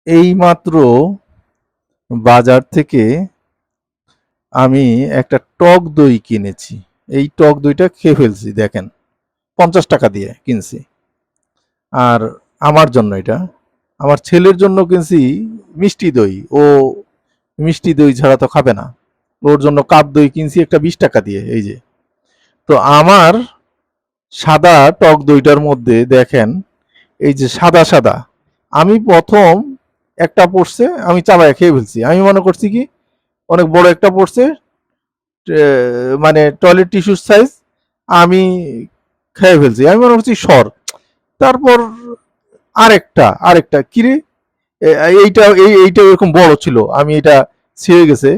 এইমাত্র বাজার থেকে আমি একটা টক দই কিনেছি। এই টক দইটা খেয়ে ফেলছি, দেখেন 50 টাকা দিয়ে কিনছি। আর আমার জন্য এটা, আমার ছেলের জন্য কিনছি মিষ্টি দই। ও মিষ্টি দই ছাড়া তো খাবে না। ওর জন্য কাপ দই কিনছি একটা 20 টাকা দিয়ে। এই যে, তো আমার সাদা টক দইটার মধ্যে দেখেন, এই যে সাদা সাদা, আমি প্রথম একটা পড়ছে, আমি চাবায় খেয়ে ফেলছি। আমি মনে করছি কি অনেক বড় একটা পড়ছে, মানে টয়লেট টিস্যুর সাইজ। আমি খেয়ে ফেলছি, আমি মনে করছি সর। তারপর আরেকটা কিরে, এইটা এরকম বড় ছিল, আমি এটা ছিঁড়ে গেছে।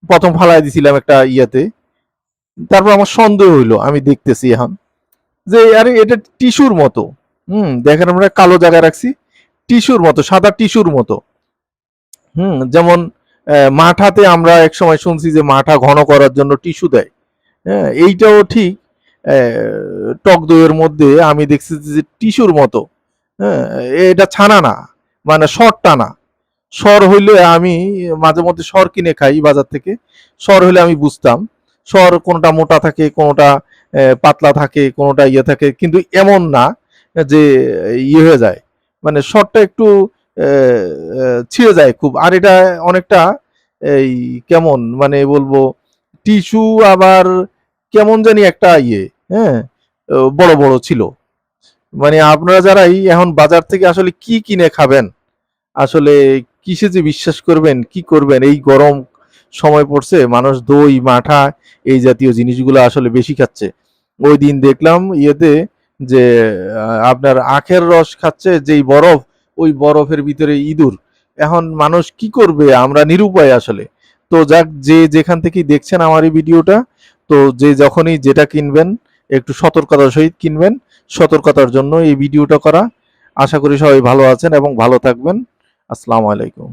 প্রথম ফালাই দিছিলাম একটা ইয়াতে। তারপর আমার সন্দেহ হইলো, আমি দেখতেছি এখন যে আরে এটা টিস্যুর মতো। দেখেন আমরা কালো জায়গায় রাখছি, টিস্যুর মতো, সাদা টিস্যুর মতো। যেমন মাঠাতে আমরা এক সময় শুনছি যে মাঠা ঘন করার জন্য টিস্যু দেয়। হ্যাঁ, এইটাও ঠিক। টক দইয়ের মধ্যে আমি দেখছি যে টিস্যুর মতো। হ্যাঁ, এটা ছানা না, মানে সরটা না। সর হইলে আমি মাঝে মধ্যে সর কিনে খাই বাজার থেকে। সর হইলে আমি বুঝতাম। সর কোনটা মোটা থাকে, কোনটা পাতলা থাকে, কোনটা ইয়ে থাকে, কিন্তু এমন না যে ইয়ে হয়ে যায়। মানে সরটা একটু ছিঁড়ে যায় খুব। আর এটা অনেকটা এই কেমন মানে বলবো, টিস্যু আবার কেমন জানি একটা ইয়ে। হ্যাঁ, বড় বড় ছিল। মানে আপনারা যারাই এখন বাজার থেকে আসলে কি কিনে খাবেন, আসলে কিসে যে বিশ্বাস করবেন, কি করবেন? এই গরম সময় পড়ছে, মানুষ দই, মাঠা এই জাতীয় জিনিসগুলো আসলে বেশি খাচ্ছে। ওই দিন দেখলাম ইয়েতে যে আপনার আখের রস খাচ্ছে যেই বরফ, ওই বরফের ভিতরে ইঁদুর। এখন মানুষ কি করবে? আমরা নিরুপায় আসলে। তো যাক, যে যেখান থেকেই দেখছেন আমার এই ভিডিওটা, তো যে যখনই যেটা কিনবেন একটু সতর্কতার সহিত কিনবেন। সতর্কতার জন্য এই ভিডিওটা করা। আশা করি সবাই ভালো আছেন এবং ভালো থাকবেন। আসসালামু আলাইকুম।